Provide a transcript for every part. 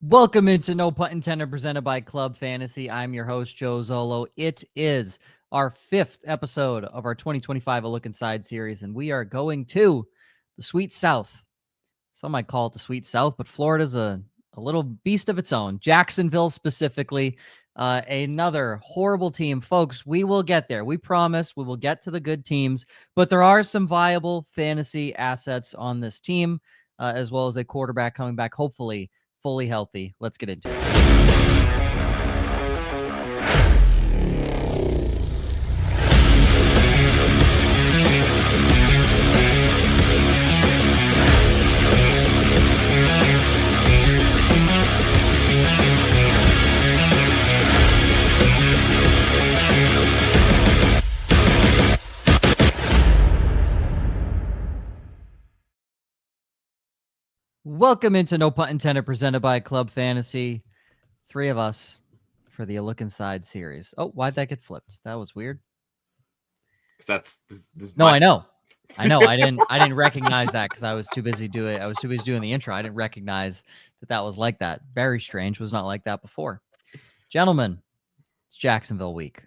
Welcome into No Punt Intended, presented by Club Fantasy. I'm your host, Joe Zollo. It is our fifth episode of our 2025 A Look Inside series, and we are going to the Sweet South. Some might call it the Sweet South, but Florida's a little beast of its own. Jacksonville specifically, another horrible team. Folks, we will get there. We promise we will get to the good teams, but there are some viable fantasy assets on this team, as well as a quarterback coming back, hopefully fully healthy. Let's get into it. Welcome into No Punt Intended, presented by Club Fantasy. Three of us for the A Look Inside series. Oh, why'd that get flipped? That was weird. This No, I know. I didn't recognize that because I was too busy doing the intro. I didn't recognize that was like that. Very strange. Was not like that before. Gentlemen, it's Jacksonville week.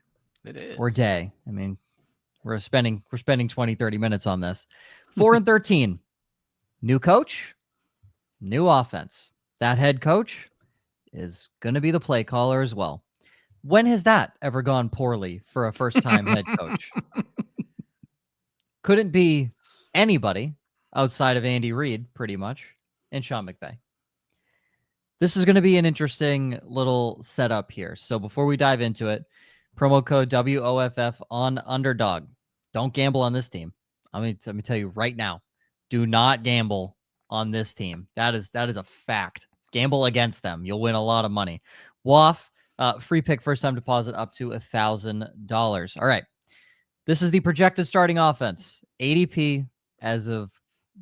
It is. Or day. I mean, we're spending 20, 30 minutes on this. 4-13. New coach, new offense. That head coach is going to be the play caller as well. When has that ever gone poorly for a first-time head coach? Couldn't be anybody outside of Andy Reid, pretty much, and Sean McVay. This is going to be an interesting little setup here. So before we dive into it, promo code WOFF on Underdog. Don't gamble on this team. Let me tell you right now. Do not gamble on this team. That is a fact. Gamble against them. You'll win a lot of money. WOF, free pick, first time deposit up to $1,000. All right. This is the projected starting offense. ADP as of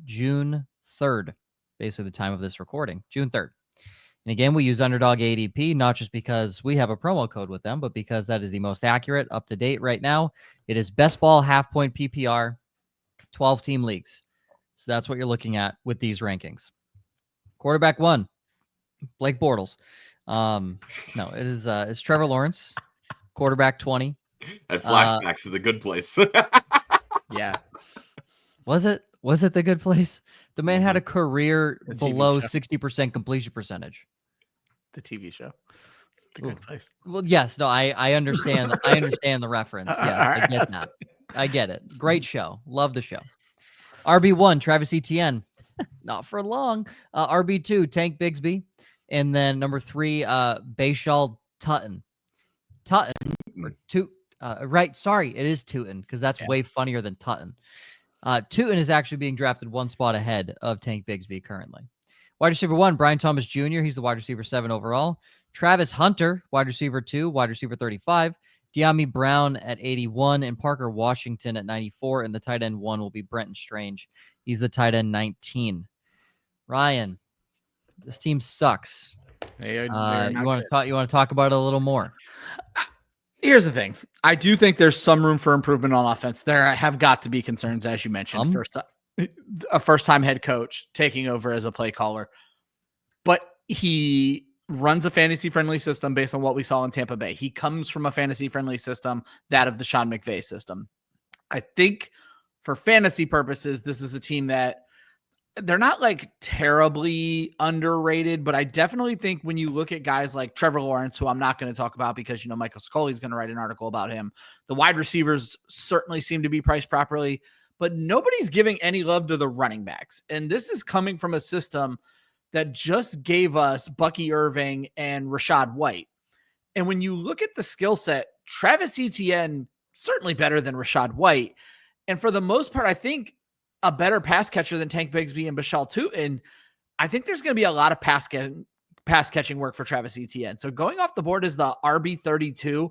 June 3rd, basically the time of this recording, June 3rd. And again, we use Underdog ADP, not just because we have a promo code with them, but because that is the most accurate, up-to-date right now. It is best ball, half-point PPR, 12-team leagues. So that's what you're looking at with these rankings. Quarterback 1, Blake Bortles. No, it's Trevor Lawrence. Quarterback 20. I had flashbacks to The Good Place. Yeah. Was it The Good Place? The man had a career The TV below show. 60% completion percentage. The TV show. The Good Place. Well, yes, no, I understand. I understand the reference. Yeah, I get that. I get it. Great show. Love the show. RB1, Travis Etienne. Not for long. RB2, Tank Bigsby. And then number 3, Bayshal Tutton. Right, sorry, it is Tootin, because that's way funnier than Tutton. Tootin is actually being drafted one spot ahead of Tank Bigsby currently. Wide receiver 1, Brian Thomas Jr. He's the wide receiver 7 overall. Travis Hunter, wide receiver 2, wide receiver 35. De'Ami Brown at 81 and Parker Washington at 94. And the tight end 1 will be Brenton Strange. He's the tight end 19. Ryan, this team sucks. You want to talk about it a little more? Here's the thing. I do think there's some room for improvement on offense. There have got to be concerns, as you mentioned. A first-time head coach taking over as a play caller. But he runs a fantasy-friendly system based on what we saw in Tampa Bay. He comes from a fantasy-friendly system, that of the Sean McVay system. I think for fantasy purposes, this is a team that they're not like terribly underrated, but I definitely think when you look at guys like Trevor Lawrence, who I'm not going to talk about because, Michael Scully is going to write an article about him. The wide receivers certainly seem to be priced properly, but nobody's giving any love to the running backs. And this is coming from a system that just gave us Bucky Irving and Rachaad White. And when you look at the skill set, Travis Etienne, certainly better than Rachaad White. And for the most part, I think a better pass catcher than Tank Bigsby and Bashal Tootin. I think there's going to be a lot of pass catching work for Travis Etienne. So going off the board is the RB32.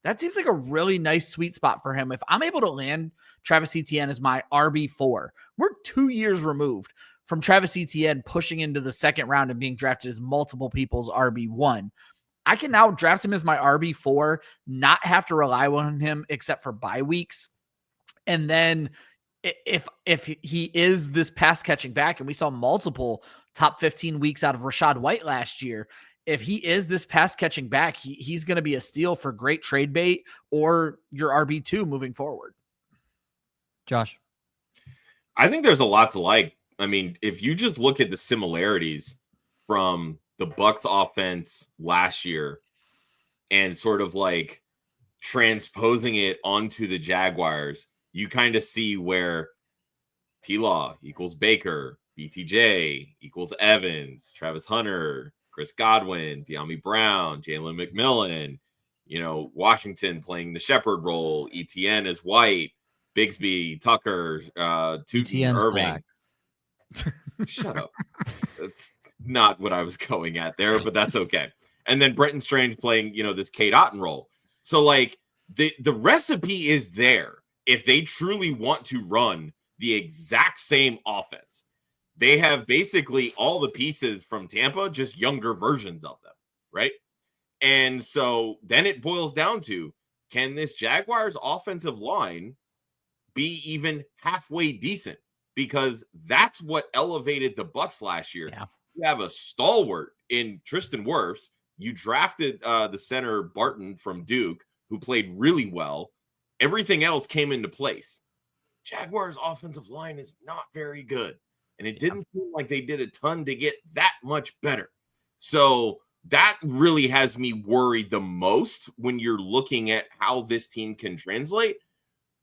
That seems like a really nice sweet spot for him. If I'm able to land Travis Etienne as my RB4, we're 2 years removed from Travis Etienne pushing into the second round and being drafted as multiple people's RB1. I can now draft him as my RB4, not have to rely on him except for bye weeks. And then if he is this pass catching back, and we saw multiple top 15 weeks out of Rachaad White last year. If he is this pass catching back, he's going to be a steal for great trade bait or your RB2 moving forward. Josh. I think there's a lot to like. I mean, if you just look at the similarities from the Bucs offense last year and sort of like transposing it onto the Jaguars, you kind of see where T-Law equals Baker, BTJ equals Evans, Travis Hunter, Chris Godwin, De'Ami Brown, Jalen McMillan, Washington playing the shepherd role, ETN is White, Bigsby, Tucker, Tootin, Irving. Shut up. That's not what I was going at there, but that's okay. And then Brenton Strange playing, this Cade Otton role. So like the recipe is there if they truly want to run the exact same offense. They have basically all the pieces from Tampa, just younger versions of them, right? And so then it boils down to, can this Jaguars offensive line be even halfway decent? Because that's what elevated the Bucs last year. Yeah. You have a stalwart in Tristan Wirfs. You drafted the center Barton from Duke, who played really well. Everything else came into place. Jaguars offensive line is not very good. And it didn't seem like they did a ton to get that much better. So that really has me worried the most when you're looking at how this team can translate.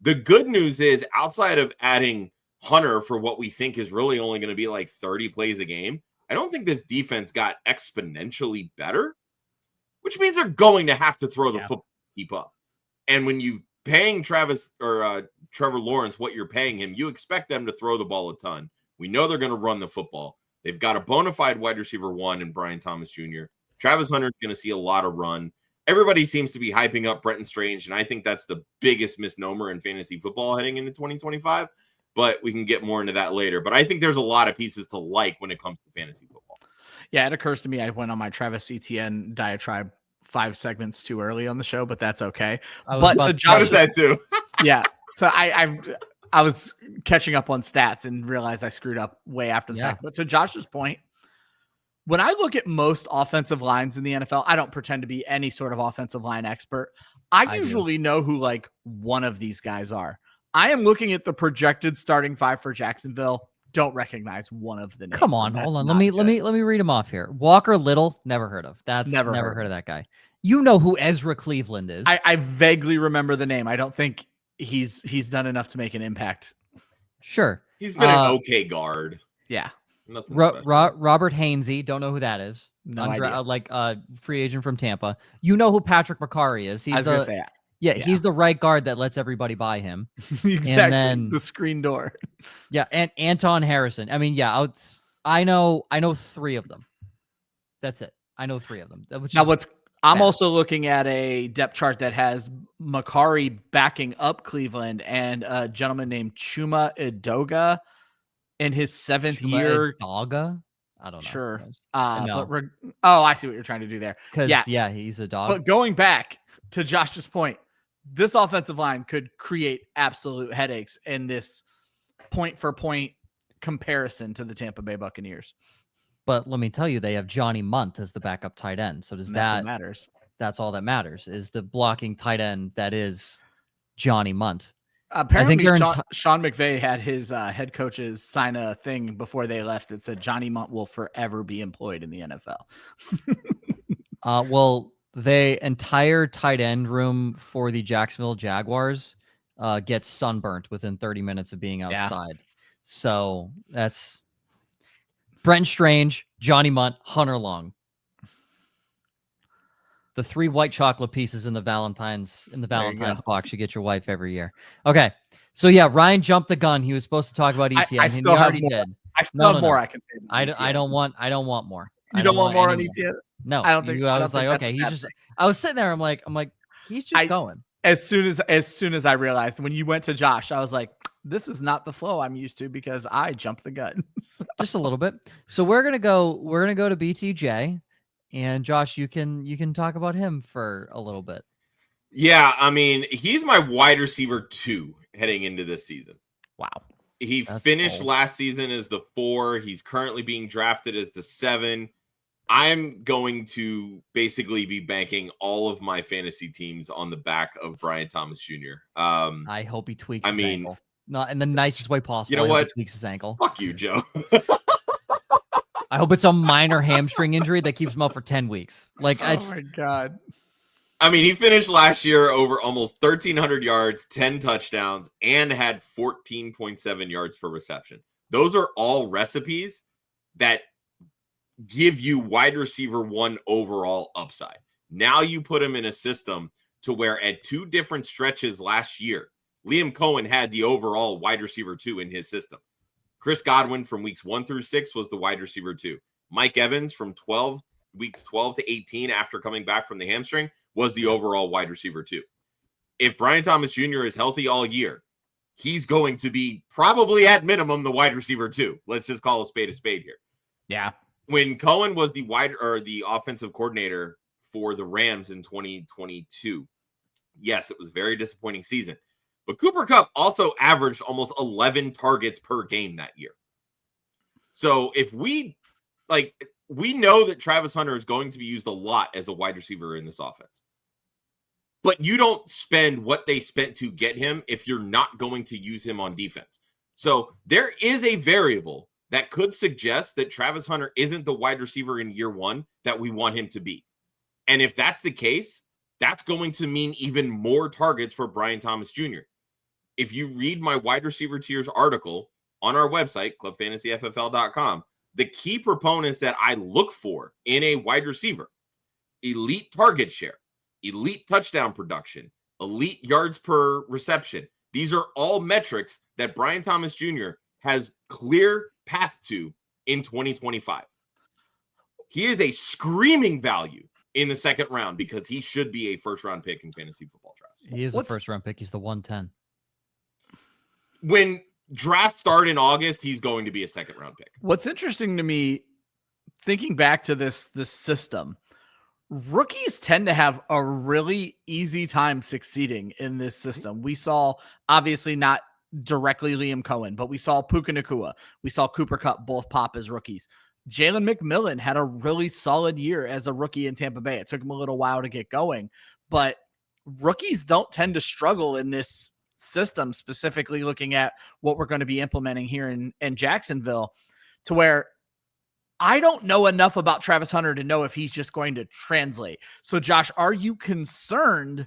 The good news is, outside of adding Hunter for what we think is really only going to be like 30 plays a game, I don't think this defense got exponentially better, which means they're going to have to throw the football to keep up. And when you paying Trevor Lawrence what you're paying him, you expect them to throw the ball a ton. We know they're going to run the football. They've got a bona fide wide receiver 1 in Brian Thomas Jr. Travis Hunter is going to see a lot of run. Everybody seems to be hyping up Brenton Strange, and I think that's the biggest misnomer in fantasy football heading into 2025. But we can get more into that later. But I think there's a lot of pieces to like when it comes to fantasy football. Yeah, it occurs to me I went on my Travis Etienne diatribe 5 segments too early on the show, but that's okay. But to Josh, that too. Yeah, so I was catching up on stats and realized I screwed up way after the fact. But to Josh's point, when I look at most offensive lines in the NFL, I don't pretend to be any sort of offensive line expert. I usually know who like one of these guys are. I am looking at the projected starting 5 for Jacksonville. Don't recognize one of the names. Come on, hold on. Let me read them off here. Walker Little, never heard of. That's never heard of that guy. You know who Ezra Cleveland is. I vaguely remember the name. I don't think he's done enough to make an impact. Sure. He's been an okay guard. Yeah. Robert Hainsey, don't know who that is. No idea. Like free agent from Tampa. You know who Patrick McCarry is. I was going to say that. Yeah, he's the right guard that lets everybody buy him. Exactly. And then, the screen door. Yeah, and Anton Harrison. I mean, yeah, I know 3 of them. That's it. I know 3 of them. I'm also looking at a depth chart that has McCarry backing up Cleveland and a gentleman named Chuma Edoga in his 7th year. Edoga? I don't know. Sure. I see what you're trying to do there. Because he's a dog. But going back to Josh's point, this offensive line could create absolute headaches in this point-for-point comparison to the Tampa Bay Buccaneers. But let me tell you, they have Johnny Munt as the backup tight end. So that's what matters. That's all that matters, is the blocking tight end that is Johnny Munt. Apparently, Sean McVay had his head coaches sign a thing before they left that said Johnny Munt will forever be employed in the NFL. Well, the entire tight end room for the Jacksonville Jaguars gets sunburnt within 30 minutes of being outside. Yeah. So that's Brenton Strange, Johnny Munt, Hunter Long. The 3 white chocolate pieces in the Valentine's box you get your wife every year. Okay. So yeah, Ryan jumped the gun. He was supposed to talk about ETN. I still have more. Did. I still have more I can say. I don't want more. You don't want more on ETN? No. I don't think I was like, okay, I was sitting there, I'm like, he's just going. As soon as I realized when you went to Josh, I was like, this is not the flow I'm used to because I jumped the gun. Just a little bit. So we're gonna go to BTJ. And Josh, you can talk about him for a little bit. Yeah, I mean, he's my wide receiver 2 heading into this season. Wow. He That's finished bold. last season as the 4. He's currently being drafted as the 7. I'm going to basically be banking all of my fantasy teams on the back of Brian Thomas Jr. I hope he tweaks his ankle. Not in the nicest way possible. You know I hope what? he tweaks his ankle. Fuck you, Joe. I hope it's a minor hamstring injury that keeps him out for 10 weeks. Like, Oh my God. I mean, he finished last year over almost 1,300 yards, 10 touchdowns, and had 14.7 yards per reception. Those are all recipes that give you wide receiver 1 overall upside. Now you put him in a system to where at 2 different stretches last year, Liam Cohen had the overall wide receiver 2 in his system. Chris Godwin from weeks 1 through 6 was the wide receiver 2. Mike Evans from weeks 12 to 18 after coming back from the hamstring was the overall wide receiver 2. If Brian Thomas Jr. is healthy all year, he's going to be probably at minimum the wide receiver 2. Let's just call a spade here. Yeah. When Cohen was the offensive coordinator for the Rams in 2022, yes, it was a very disappointing season. But Cooper Kupp also averaged almost 11 targets per game that year. So if we know that Travis Hunter is going to be used a lot as a wide receiver in this offense. But you don't spend what they spent to get him if you're not going to use him on defense. So there is a variable that could suggest that Travis Hunter isn't the wide receiver in year 1 that we want him to be. And if that's the case, that's going to mean even more targets for Brian Thomas Jr. If you read my wide receiver tiers article on our website, clubfantasyffl.com, the key proponents that I look for in a wide receiver: elite target share, elite touchdown production, elite yards per reception. These are all metrics that Brian Thomas Jr. has clear path to in 2025. He is a screaming value in the second round because he should be a first-round pick in fantasy football drafts. He is a first-round pick. He's the 110. When drafts start in August, he's going to be a second-round pick. What's interesting to me, thinking back to this system, rookies tend to have a really easy time succeeding in this system. We saw, obviously not directly Liam Cohen, but we saw Puka Nacua. We saw Cooper Kupp both pop as rookies. Jalen McMillan had a really solid year as a rookie in Tampa Bay. It took him a little while to get going, but rookies don't tend to struggle in this system, specifically looking at what we're going to be implementing here in Jacksonville, to where I don't know enough about Travis Hunter to know if he's just going to translate. So Josh, are you concerned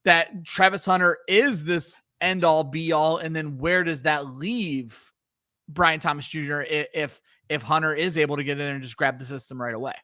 that Travis Hunter is this end all be all? And then where does that leave Brian Thomas Jr. if Hunter is able to get in there and just grab the system right away?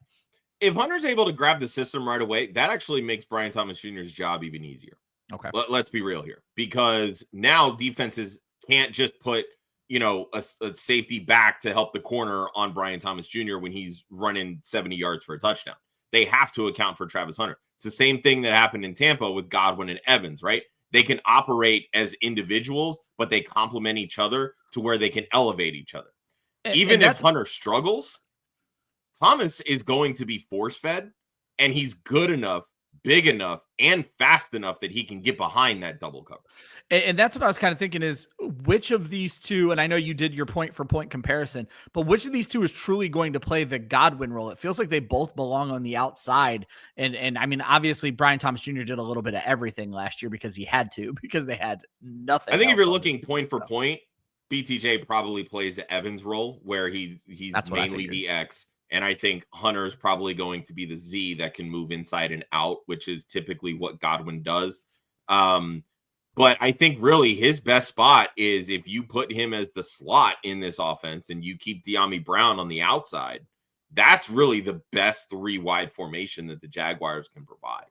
If Hunter's able to grab the system right away, that actually makes Brian Thomas Jr.'s job even easier. Okay. Let's be real here, because now defenses can't just put, a safety back to help the corner on Brian Thomas Jr. when he's running 70 yards for a touchdown. They have to account for Travis Hunter. It's the same thing that happened in Tampa with Godwin and Evans, right? They can operate as individuals, but they complement each other to where they can elevate each other. Even if Hunter struggles, Thomas is going to be force-fed, and he's good enough, big enough, and fast enough that he can get behind that double cover. And that's what I was kind of thinking is, which of these two, and I know you did your point-for-point comparison, but which of these two is truly going to play the Godwin role? It feels like they both belong on the outside. And I mean, obviously, Brian Thomas Jr. did a little bit of everything last year because he had to, because they had nothing. I think if you're looking point-for-point, BTJ probably plays the Evans role, where he's mainly the X. And I think Hunter is probably going to be the Z that can move inside and out, which is typically what Godwin does. But I think really his best spot is if you put him as the slot in this offense and you keep De'Ami Brown on the outside. That's really the best 3-wide formation that the Jaguars can provide.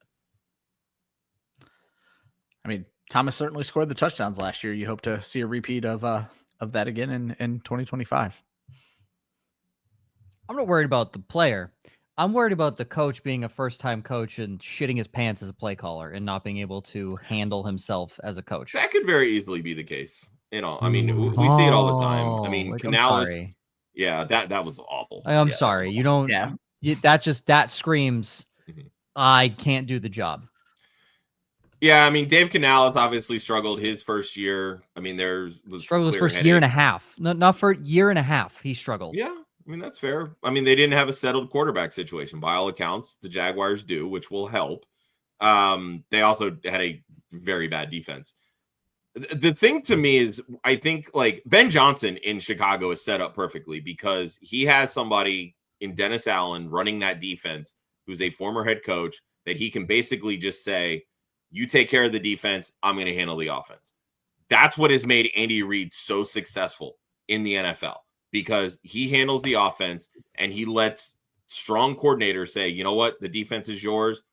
I mean, Thomas certainly scored the touchdowns last year. You hope to see a repeat of that again in 2025. I'm not worried about the player. I'm worried about the coach being a first-time coach and shitting his pants as a play caller and not being able to handle himself as a coach. That could very easily be the case. I mean, we see it all the time. I mean, Canales. Yeah, that was awful. I'm sorry. You don't. Yeah. That screams, I can't do the job. Yeah, I mean, Dave Canales obviously struggled his first year. I mean, there was struggled his clear first year and a headache. half. Not for a year and a half. He struggled. Yeah, I mean, that's fair. I mean, they didn't have a settled quarterback situation. By all accounts, the Jaguars do, which will help. They also had a very bad defense. The thing to me is, I think like Ben Johnson in Chicago is set up perfectly because he has somebody in Dennis Allen running that defense who's a former head coach that he can basically just say, you take care of the defense, I'm going to handle the offense. That's what has made Andy Reid so successful in the NFL because he handles the offense and he lets strong coordinators say, you know what, the defense is yours.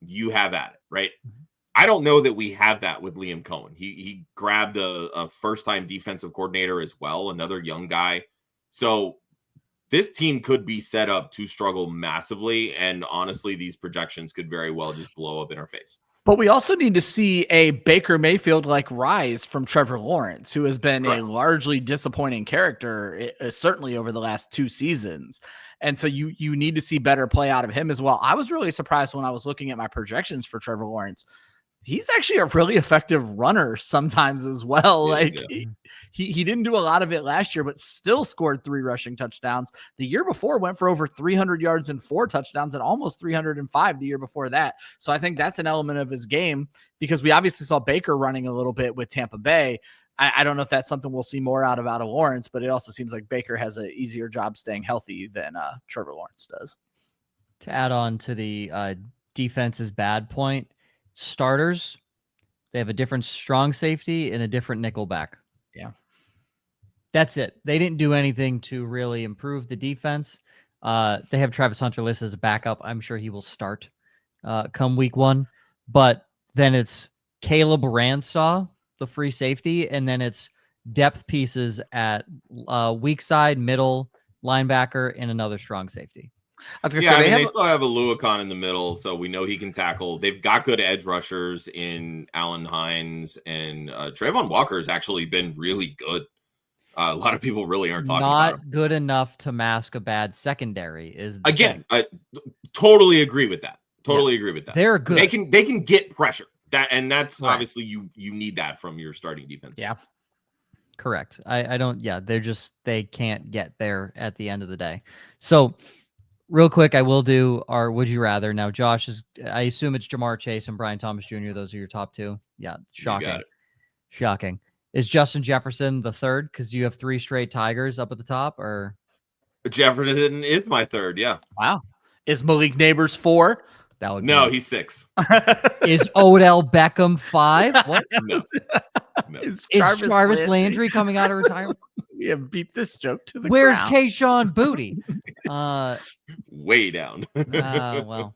You have at it, right? I don't know that we have that with Liam Cohen. He grabbed a first-time defensive coordinator as well, another young guy. So this team could be set up to struggle massively. And honestly, these projections could very well just blow up in our face. But we also need to see a Baker Mayfield-like rise from Trevor Lawrence, who has been a largely disappointing character, certainly over the last 2 seasons. And so you need to see better play out of him as well. I was really surprised when I was looking at my projections for Trevor Lawrence. He's actually a really effective runner sometimes as well. He didn't do a lot of it last year, but still scored 3 rushing touchdowns. The year before went for over 300 yards and 4 touchdowns and almost 305 the year before that. So I think that's an element of his game because we obviously saw Baker running a little bit with Tampa Bay. I don't know if that's something we'll see more out of Lawrence, but it also seems like Baker has an easier job staying healthy than Trevor Lawrence does. To add on to the defense's bad point, starters, they have a different strong safety and a different nickel back. Yeah. That's it. They didn't do anything to really improve the defense. They have Travis Hunter listed as a backup. I'm sure he will start come week 1. But then it's Caleb Ransaw, the free safety, and then it's depth pieces at weak side, middle, linebacker, and another strong safety. I was gonna say, they still have a Luakon in the middle, so we know he can tackle. They've got good edge rushers in Allen Hines, and Trayvon Walker has actually been really good. A lot of people really aren't talking about him. Not good enough to mask a bad secondary. Again, I totally agree with that. Totally agree with that. They're good. They can get pressure. That's right. Obviously you need that from your starting defense. Yeah. Correct. I don't. Yeah, they can't get there at the end of the day. So. Real quick, I will do our Would You Rather. Now, Josh I assume it's Jamar Chase and Brian Thomas Jr. Those are your top 2. Yeah, shocking. Shocking. Is Justin Jefferson the third? Because do you have 3 straight Tigers up at the top? Or Jefferson is my third, yeah. Wow. Is Malik Neighbors 4? That would he's 6. Is Odell Beckham 5? What? No. Is Jarvis Landry coming out of retirement? We have beat this joke to the Where's ground. Kayshawn Booty? Way down. Well.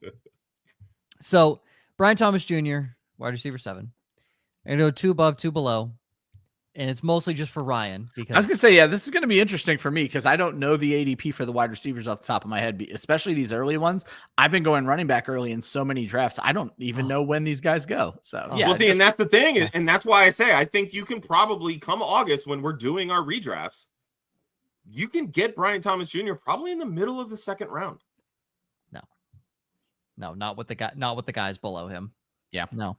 So Brian Thomas Jr., wide receiver 7. I go 2 above, 2 below. And it's mostly just for Ryan. Because I was going to say, yeah, this is going to be interesting for me because I don't know the ADP for the wide receivers off the top of my head, especially these early ones. I've been going running back early in so many drafts. I don't even know when these guys go. So, yeah. Well, see, and that's the thing. And that's why I say I think you can probably come August when we're doing our redrafts, you can get Brian Thomas Jr. probably in the middle of the 2nd round. No, not with the guys below him. Yeah. No.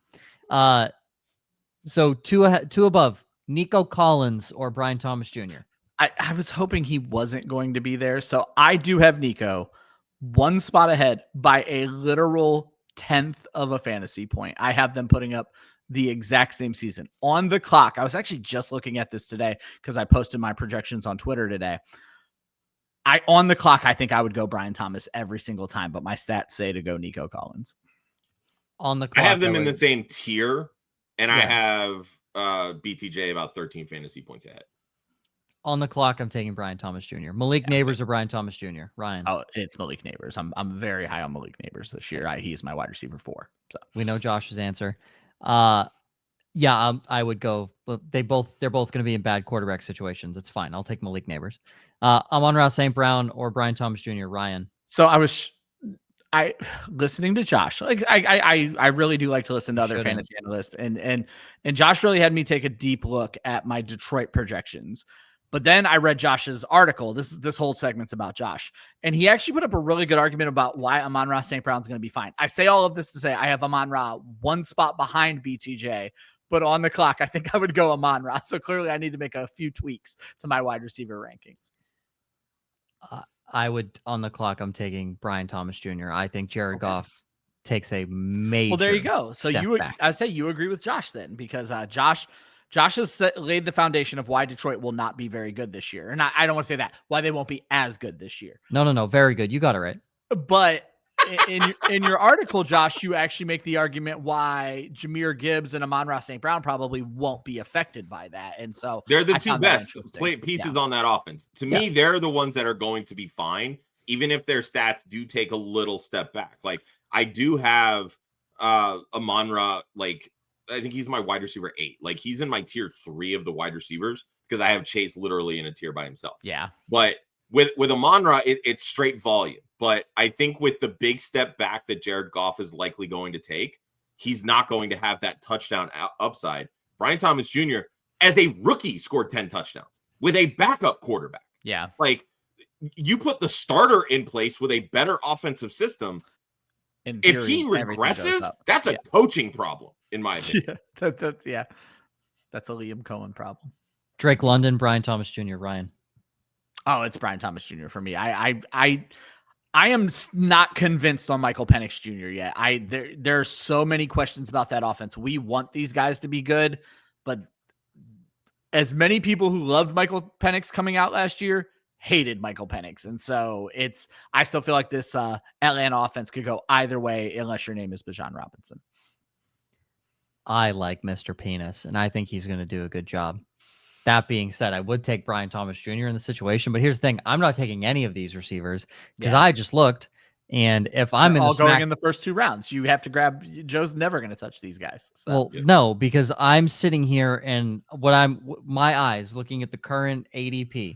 So 2 above. Nico Collins or Brian Thomas Jr.? I was hoping he wasn't going to be there. So I do have Nico 1 spot ahead by a literal 10th of a fantasy point. I have them putting up the exact same season on the clock. I was actually just looking at this today because I posted my projections on Twitter today. On the clock, I think I would go Brian Thomas every single time, but my stats say to go Nico Collins. On the clock, I have them in the same tier, and I have BTJ about 13 fantasy points ahead. On the clock, I'm taking Brian Thomas Jr. Malik Neighbors or Brian Thomas Jr.? Ryan. Oh, it's Malik Neighbors. I'm very high on Malik Neighbors this year. He's my wide receiver 4. So we know Josh's answer. Yeah, I would go. But they're both going to be in bad quarterback situations. It's fine. I'll take Malik Neighbors. Amon-Ra St. Brown or Brian Thomas Jr. Ryan. So I listening to Josh. Like I really do like to listen to other fantasy analysts, and Josh really had me take a deep look at my Detroit projections. But then I read Josh's article. This whole segment's about Josh. And he actually put up a really good argument about why Amon-Ra St. Brown's going to be fine. I say all of this to say I have Amon-Ra one spot behind BTJ, but on the clock, I think I would go Amon-Ra. So clearly I need to make a few tweaks to my wide receiver rankings. I would, on the clock, I'm taking Brian Thomas Jr. I think Jared Goff takes a major. Well, there you go. So I say you agree with Josh then, because Josh has laid the foundation of why Detroit will not be very good this year. And I don't want to say that, why they won't be as good this year. No. Very good. You got it right. But in your article, Josh, you actually make the argument why Jahmyr Gibbs and Amon-Ra St. Brown probably won't be affected by that. And so they're the two best pieces on that offense. To me, they're the ones that are going to be fine, even if their stats do take a little step back. Like, I do have Amon-Ra, like, I think he's my wide receiver 8. Like, he's in my tier 3 of the wide receivers because I have Chase literally in a tier by himself. Yeah. But with Amon-Ra, it's straight volume. But I think with the big step back that Jared Goff is likely going to take, he's not going to have that touchdown upside. Brian Thomas Jr., as a rookie, scored 10 touchdowns with a backup quarterback. Yeah. Like, you put the starter in place with a better offensive system. In If theory, he regresses, that's a coaching problem, in my opinion. That's a Liam Cohen problem. Drake London, Brian Thomas Jr., Ryan. Oh, it's Brian Thomas Jr. for me. I am not convinced on Michael Penix Jr. yet. There are so many questions about that offense. We want these guys to be good, but as many people who loved Michael Penix coming out last year hated Michael Penix. And so I still feel like this Atlanta offense could go either way unless your name is Bijan Robinson. I like Mr. Penis, and I think he's going to do a good job. That being said, I would take Brian Thomas Jr. in the situation, but here's the thing. I'm not taking any of these receivers because I just looked, and if I'm all going in the first 2 rounds, you have to grab – Joe's never going to touch these guys. So. Well, no, because I'm sitting here and my eyes looking at the current ADP,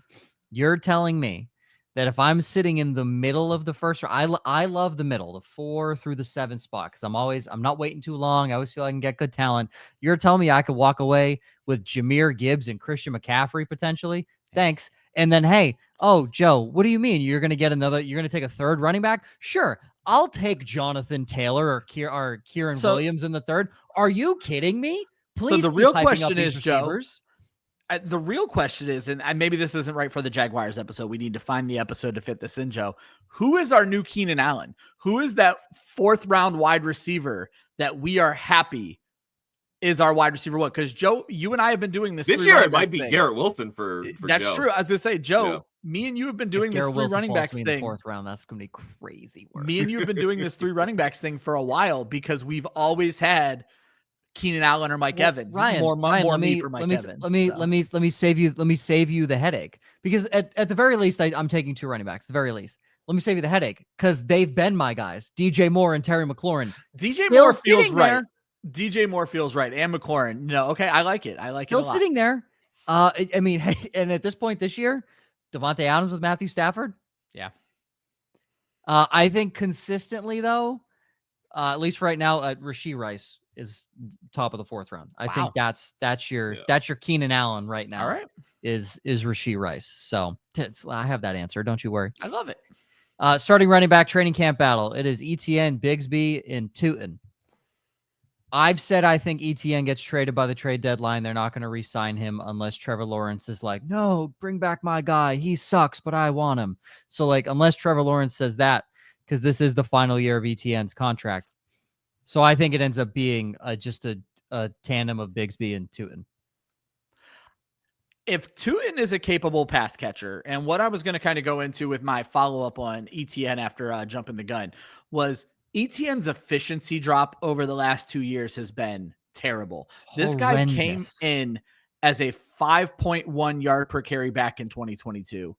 you're telling me that if I'm sitting in the middle of the first round, I love the middle, the 4 through the 7 spot, because I'm not waiting too long. I always feel I can get good talent. You're telling me I could walk away with Jahmyr Gibbs and Christian McCaffrey potentially? Thanks. And then, hey, Joe, what do you mean? You're going to take a 3rd running back? Sure. I'll take Jonathan Taylor or Kieran Williams in the 3rd. Are you kidding me? Please. So the real question is, Joe, the real question is, and maybe this isn't right for the Jaguars episode. We need to find the episode to fit this in, Joe. Who is our new Keenan Allen? Who is that 4th round wide receiver that we are happy is our wide receiver 1? Because Joe, you and I have been doing this year. It might be Garrett Wilson for that's Joe. true. I was gonna say, Joe, me and you have been doing this 3 running backs thing. 4th round, that's gonna be crazy work. Me and you have been doing this 3 running backs thing for a while because we've always had Keenan Allen or Mike Evans. Ryan, more let me for Mike Evans. Let me save you the headache, because at the very least I'm taking 2 running backs. At the very least, let me save you the headache, because they've been my guys, DJ Moore and Terry McLaurin. DJ Moore feels right. DJ Moore feels right, and McLaurin. No, okay, I like it. I like it a lot. Still sitting there. I mean, and at this point this year, Devontae Adams with Matthew Stafford. Yeah. I think consistently though, at least right now, Rashee Rice is top of the 4th round. I think that's your Keenan Allen right now. All right. Is Rashee Rice. So I have that answer. Don't you worry. I love it. Starting running back training camp battle. It is ETN, Bigsby, and Tootin. I've said I think ETN gets traded by the trade deadline. They're not going to re-sign him unless Trevor Lawrence is like, no, bring back my guy. He sucks, but I want him. So unless Trevor Lawrence says that, because this is the final year of ETN's contract. So I think it ends up being just a tandem of Bigsby and Tootin. If Tootin is a capable pass catcher, and what I was going to kind of go into with my follow-up on ETN after jumping the gun was ETN's efficiency drop over the last 2 years has been terrible. This guy came in as a 5.1 yard per carry back in 2022.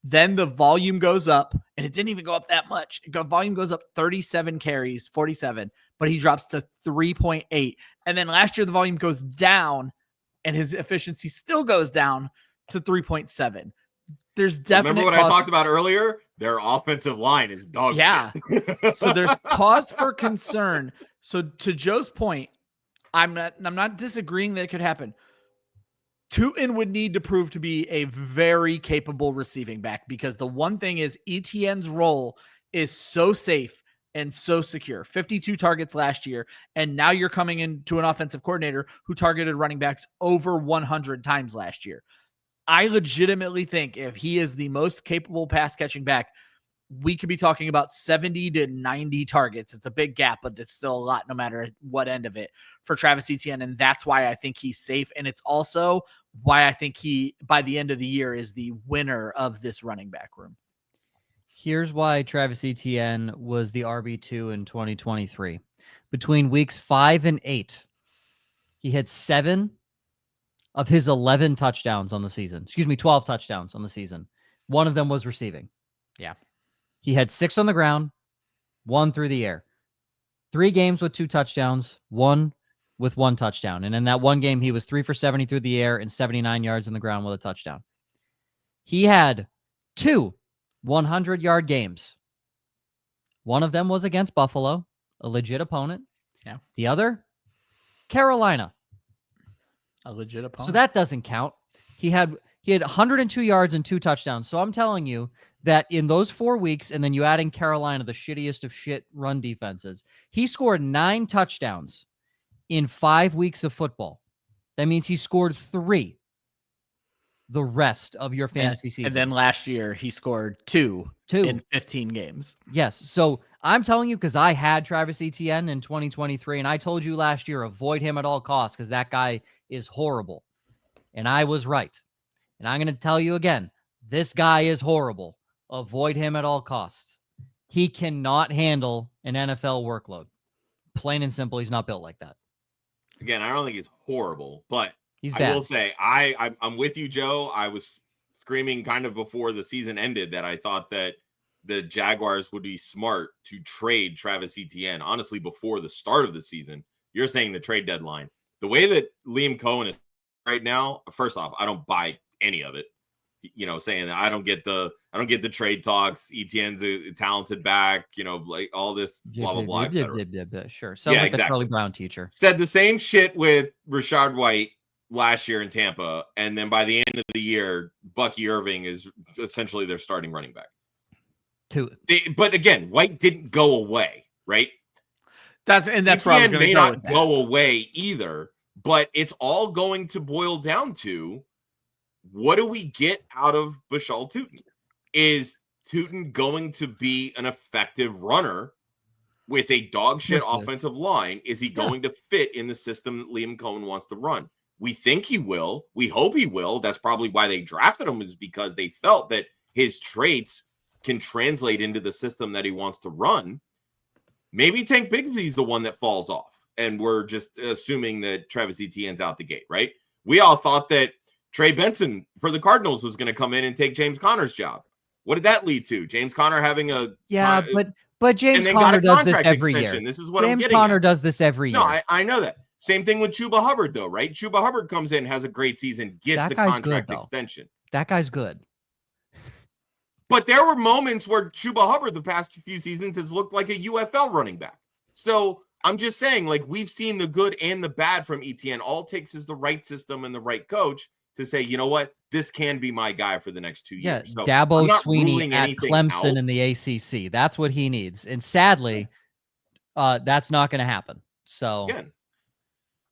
Then the volume goes up, and it didn't even go up that much. Volume goes up 37 carries, 47, but he drops to 3.8. And then last year, the volume goes down, and his efficiency still goes down to 3.7. There's definitely remember what I talked about earlier? Their offensive line is dog shit. So there's cause for concern. So to Joe's point, I'm not disagreeing that it could happen. Tootin would need to prove to be a very capable receiving back, because the one thing is Etienne's role is so safe and so secure. 52 targets last year, and now you're coming into an offensive coordinator who targeted running backs over 100 times last year. I legitimately think if he is the most capable pass catching back, we could be talking about 70 to 90 targets. It's a big gap, but it's still a lot no matter what end of it for Travis Etienne. And that's why I think he's safe. And it's also why I think he, by the end of the year, is the winner of this running back room. Here's why Travis Etienne was the RB2 in 2023. Between weeks 5 and 8, he had 7 of his 11 touchdowns on the season. 12 touchdowns on the season. One of them was receiving. Yeah. He had 6 on the ground, 1 through the air. 3 games with 2 touchdowns, 1 with 1 touchdown. And in that one game, he was 3 for 70 through the air and 79 yards on the ground with a touchdown. He had 2 100-yard games. One of them was against Buffalo, a legit opponent. Yeah. The other, Carolina. A legit opponent. So that doesn't count. He had 102 yards and 2 touchdowns. So I'm telling you that in those 4 weeks, and then you add in Carolina, the shittiest of shit run defenses, he scored 9 touchdowns in 5 weeks of football. That means he scored 3 the rest of your fantasy season. And then last year, he scored 2 in 15 games. Yes. So I'm telling you, because I had Travis Etienne in 2023, and I told you last year, avoid him at all costs because that guy is horrible. And I was right. And I'm going to tell you again, this guy is horrible. Avoid him at all costs. He cannot handle an NFL workload. Plain and simple, he's not built like that. Again, I don't think he's horrible, but he's bad. I will say, I'm with you, Joe. I was screaming kind of before the season ended that I thought that the Jaguars would be smart to trade Travis Etienne. Honestly, before the start of the season, you're saying the trade deadline. The way that Liam Cohen is right now, first off, I don't buy any of it. Saying that I don't get the trade talks. Etienne's a talented back, like all this blah blah blah. Sure. Sounds like exactly. A Charlie Brown teacher. Said the same shit with Rashad White last year in Tampa, and then by the end of the year, Bucky Irving is essentially their starting running back. But again, White didn't go away, right? That's Etienne where I'm going to not go away either. But it's all going to boil down to, what do we get out of Bashal Tootin? Is Tootin going to be an effective runner with a dog shit offensive line? Is he going to fit in the system that Liam Cohen wants to run? We think he will. We hope he will. That's probably why they drafted him, is because they felt that his traits can translate into the system that he wants to run. Maybe Tank Bigsby's the one that falls off, and we're just assuming that Travis Etienne's out the gate, right? We all thought that Trey Benson for the Cardinals was going to come in and take James Conner's job. What did that lead to? James Conner having but James Conner does this every year. This is what James I'm getting Conner at. Does this every year. No, I know that. Same thing with Chuba Hubbard, though, right? Chuba Hubbard comes in, has a great season, gets a contract extension. That guy's good. But there were moments where Chuba Hubbard the past few seasons has looked like a UFL running back. So I'm just saying, like, we've seen the good and the bad from Etienne. All it takes is the right system and the right coach to say, you know what, this can be my guy for the next 2 years. So Dabo Sweeney at Clemson in the ACC. That's what he needs. And sadly, that's not going to happen. So again,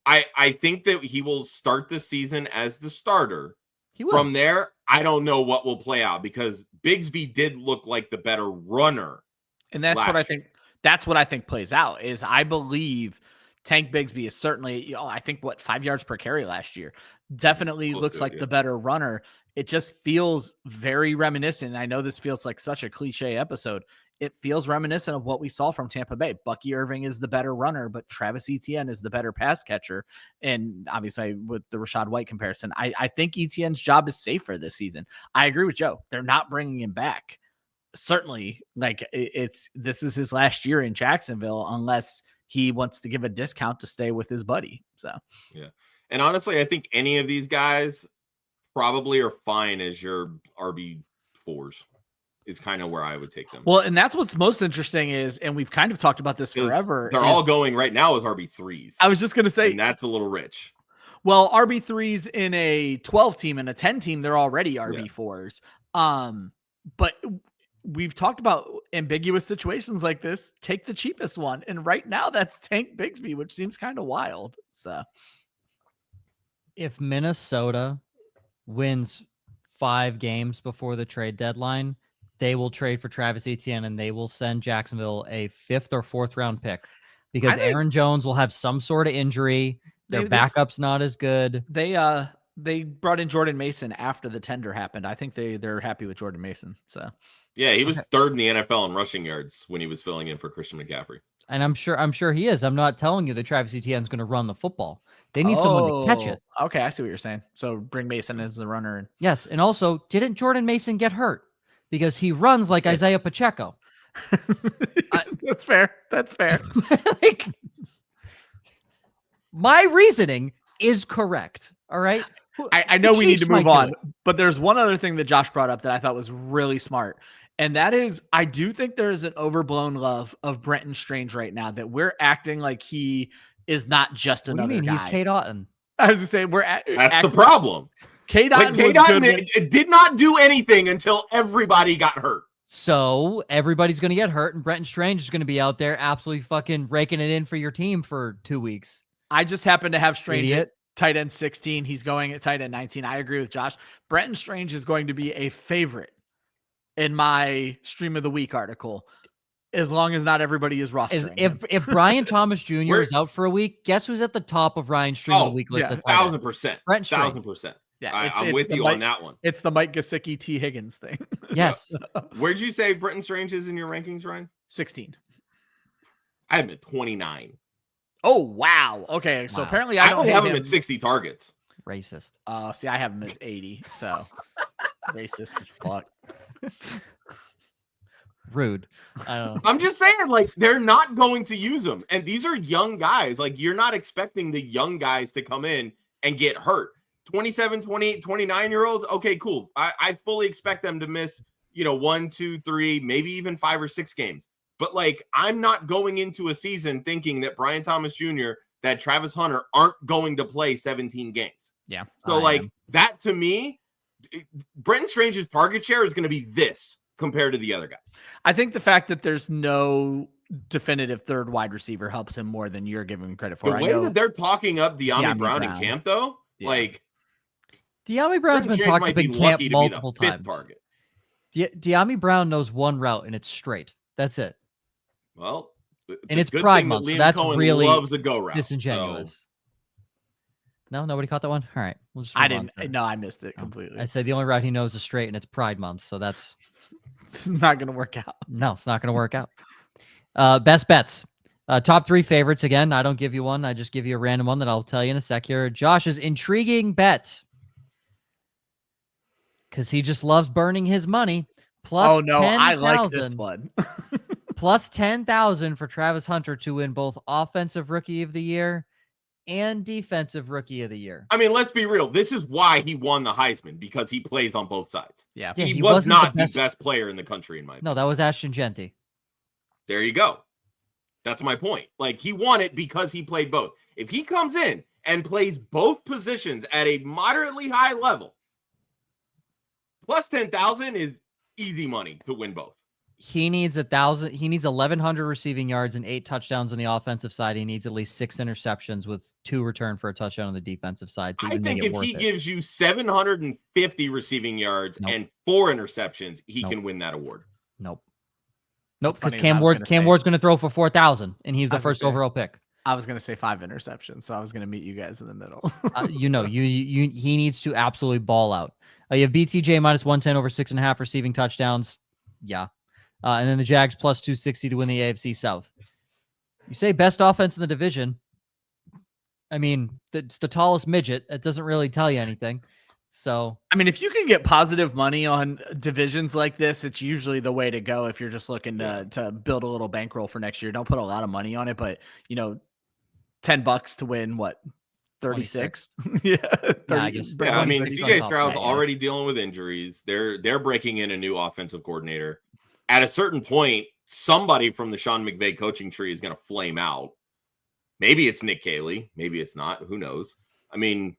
I think that he will start the season as the starter. He will. From there, I don't know what will play out, because Bigsby did look like the better runner. And that's what I think. That's what I think plays out. Is I believe Tank Bigsby is certainly, I think 5 yards per carry last year. Definitely looks like the better runner. It just feels very reminiscent. I know this feels like such a cliche episode. It feels reminiscent of what we saw from Tampa Bay. Bucky Irving is the better runner, but Travis Etienne is the better pass catcher. And obviously with the Rashad White comparison, I think Etienne's job is safer this season. I agree with Joe. They're not bringing him back. Certainly, like, this is his last year in Jacksonville, unless he wants to give a discount to stay with his buddy. So, yeah. And honestly, I think any of these guys probably are fine as your RB4s. Is kind of where I would take them. Well, and that's what's most interesting is, and we've kind of talked about this forever. They're all going right now as RB3s. I was just going to say, and that's a little rich. Well, RB3s in a 12 team and a 10 team, they're already RB4s. But we've talked about ambiguous situations like this. Take the cheapest one. And right now that's Tank Bigsby, which seems kind of wild. So if Minnesota wins 5 games before the trade deadline, they will trade for Travis Etienne and they will send Jacksonville a 5th or 4th round pick because Aaron Jones will have some sort of injury. Their backup's not as good. They brought in Jordan Mason after the tender happened. I think they're happy with Jordan Mason. So yeah, he was 3rd in the NFL in rushing yards when he was filling in for Christian McCaffrey. And I'm sure he is. I'm not telling you that Travis Etienne's going to run the football. They need someone to catch it. Okay, I see what you're saying. So bring Mason as the runner. Yes, and also, didn't Jordan Mason get hurt? Because he runs like Isaiah Pacheco. That's fair. That's fair. Like, my reasoning is correct. All right. I know we need to move on, but there's one other thing that Josh brought up that I thought was really smart. And that is, I do think there is an overblown love of Brenton Strange right now that we're acting like he is not just another guy. He's Kate Otten. I was just saying, that's the problem. Kate Otten did not do anything until everybody got hurt. So everybody's going to get hurt, and Brenton Strange is going to be out there absolutely fucking raking it in for your team for 2 weeks. I just happen to have Strange at tight end 16. He's going at tight end 19. I agree with Josh. Brenton Strange is going to be a favorite in my Stream of the Week article, as long as not everybody is rostering him. If Brian Thomas Jr. is out for a week, guess who's at the top of Ryan's Stream of the Week list? 1,000%. Brenton Strange. 1,000%. Yeah, I'm with you on that one. It's the Mike Gesicki, T. Higgins thing. Yes. Where'd you say Brenton Strange is in your rankings, Ryan? 16. I have him at 29. Oh, wow. Okay, so apparently I don't have him at 60 targets. Racist. See, I have him as 80, so racist as fuck. Rude. I'm just saying, like, they're not going to use them. And these are young guys. Like, you're not expecting the young guys to come in and get hurt. 27, 28, 29-year-olds, okay, cool. I fully expect them to miss, 1, 2, 3, maybe even 5 or 6 games. But, like, I'm not going into a season thinking that Brian Thomas Jr., that Travis Hunter aren't going to play 17 games. Yeah. So, that to me, Brenton Strange's target share is going to be this compared to the other guys. I think the fact that there's no definitive third wide receiver helps him more than you're giving him credit for. The way that they're talking up De'Ami Brown in camp, though, De'Ami Brown's been talked up in camp multiple times. De'Ami Brown knows one route, and it's straight. That's it. Well, and it's Pride Month, so that's Cohen really loves a go route, disingenuous. So. No, nobody caught that one? All right. We'll just I didn't. No, I missed it completely. I said the only route he knows is straight, and it's Pride Month, so that's... It's not going to work out. No, it's not going to work out. Best bets. Top 3 favorites. Again, I don't give you one. I just give you a random one that I'll tell you in a sec here. Josh's intriguing bet. Because he just loves burning his money. Plus 10,000. I like this one. Plus 10,000 for Travis Hunter to win both Offensive Rookie of the Year and Defensive Rookie of the Year. I mean, let's be real. This is why he won the Heisman, because he plays on both sides. Yeah, he was not the best player in the country, in my opinion. No, that was Ashton Genty. There you go. That's my point. Like, he won it because he played both. If he comes in and plays both positions at a moderately high level, plus 10,000 is easy money to win both. He needs 1,000. He needs 1,100 receiving yards and 8 touchdowns on the offensive side. He needs at least 6 interceptions with 2 return for a touchdown on the defensive side. I think if he gives you 750 receiving yards and 4 interceptions, he can win that award. Nope, because Cam Ward's going to throw for 4,000, and he's the first overall pick. I was going to say 5 interceptions, so I was going to meet you guys in the middle. He needs to absolutely ball out. You have BTJ minus 110 over 6.5 receiving touchdowns. Yeah. And then the Jags plus 260 to win the AFC South. You say best offense in the division. I mean, it's the tallest midget. It doesn't really tell you anything. So, I mean, if you can get positive money on divisions like this, it's usually the way to go if you're just looking to build a little bankroll for next year. Don't put a lot of money on it, but $10 to win what? 36. Yeah, 30, I guess. Yeah, I mean, CJ Stroud's already dealing with injuries. They're breaking in a new offensive coordinator. At a certain point, somebody from the Sean McVay coaching tree is going to flame out. Maybe it's Nick Caley. Maybe it's not. Who knows? I mean,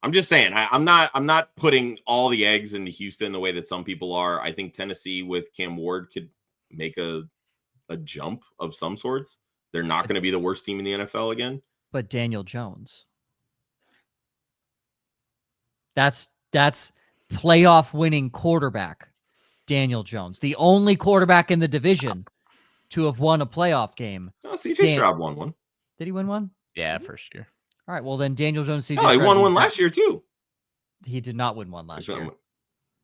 I'm just saying, I'm not putting all the eggs into Houston the way that some people are. I think Tennessee with Cam Ward could make a jump of some sorts. They're not going to be the worst team in the NFL again. But Daniel Jones. That's playoff winning quarterback, Daniel Jones. The only quarterback in the division to have won a playoff game. Oh, CJ Stroud won one. Did he win one? Yeah, first year. All right, well then Daniel Jones, CJ No, he won one last year too. He did not win one last year.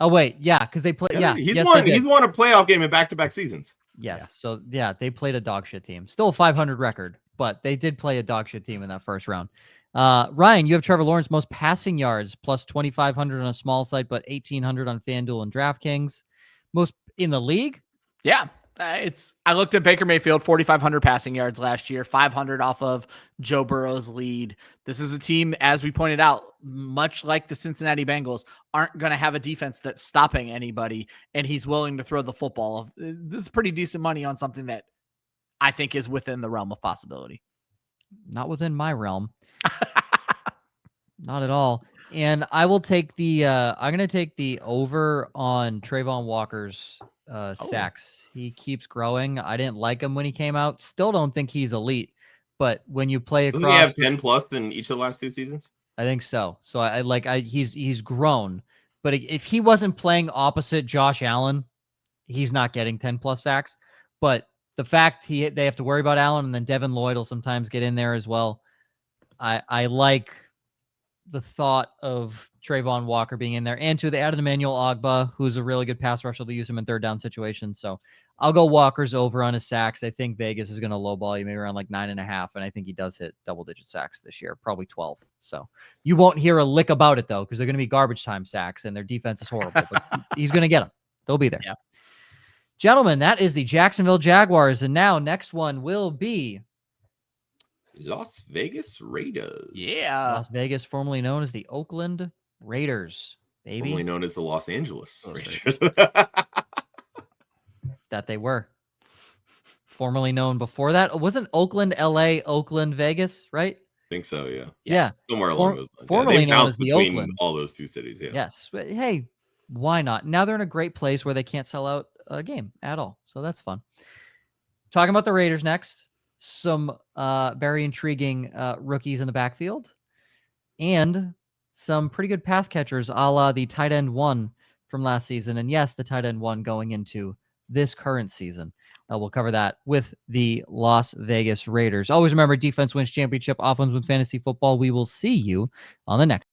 Oh wait, yeah, because they played. Yeah, he's won a playoff game in back-to-back seasons. Yes, yeah. So yeah, they played a dog shit team. Still a 500 record, but they did play a dog shit team in that first round. Ryan, you have Trevor Lawrence most passing yards plus 2,500 on a small site, but 1,800 on FanDuel and DraftKings. Most in the league. Yeah. I looked at Baker Mayfield, 4,500 passing yards last year, 500 off of Joe Burrow's lead. This is a team, as we pointed out, much like the Cincinnati Bengals, aren't going to have a defense that's stopping anybody, and he's willing to throw the football. This is pretty decent money on something that I think is within the realm of possibility. Not within my realm. Not at all. And I will take the I'm going to take the over on Trayvon Walker's sacks. He keeps growing. I didn't like him when he came out. Still don't think he's elite. But when you play across, doesn't he have 10 plus in each of the last 2 seasons? I think so. So he's grown. But if he wasn't playing opposite Josh Allen, he's not getting 10 plus sacks. But the fact they have to worry about Allen, and then Devin Lloyd will sometimes get in there as well. I like the thought of Trayvon Walker being in there, and they added Emmanuel Ogbah, who's a really good pass rusher. They'll use him in third down situations. So I'll go Walker's over on his sacks. I think Vegas is going to lowball you maybe around like 9.5. And I think he does hit double-digit sacks this year, probably 12. So you won't hear a lick about it though, because they're going to be garbage time sacks and their defense is horrible, but he's going to get them. They'll be there. Yeah. Gentlemen, that is the Jacksonville Jaguars. And now next one will be Las Vegas Raiders. Yeah. Las Vegas, formerly known as the Oakland Raiders, baby. Formerly known as the Los Angeles Raiders. That they were. Formerly known before that. Wasn't Oakland, LA, Oakland, Vegas, right? I think so, yeah. Yeah. Somewhere along those lines. Formerly known as the between Oakland. all those 2 cities, yeah. Yes. But hey, why not? Now they're in a great place where they can't sell out a game at all. So that's fun. Talking about the Raiders next. Some very intriguing rookies in the backfield and some pretty good pass catchers, a la the tight end 1 from last season. And yes, the tight end 1 going into this current season. We'll cover that with the Las Vegas Raiders. Always remember, defense wins championship, offense wins fantasy football. We will see you on the next.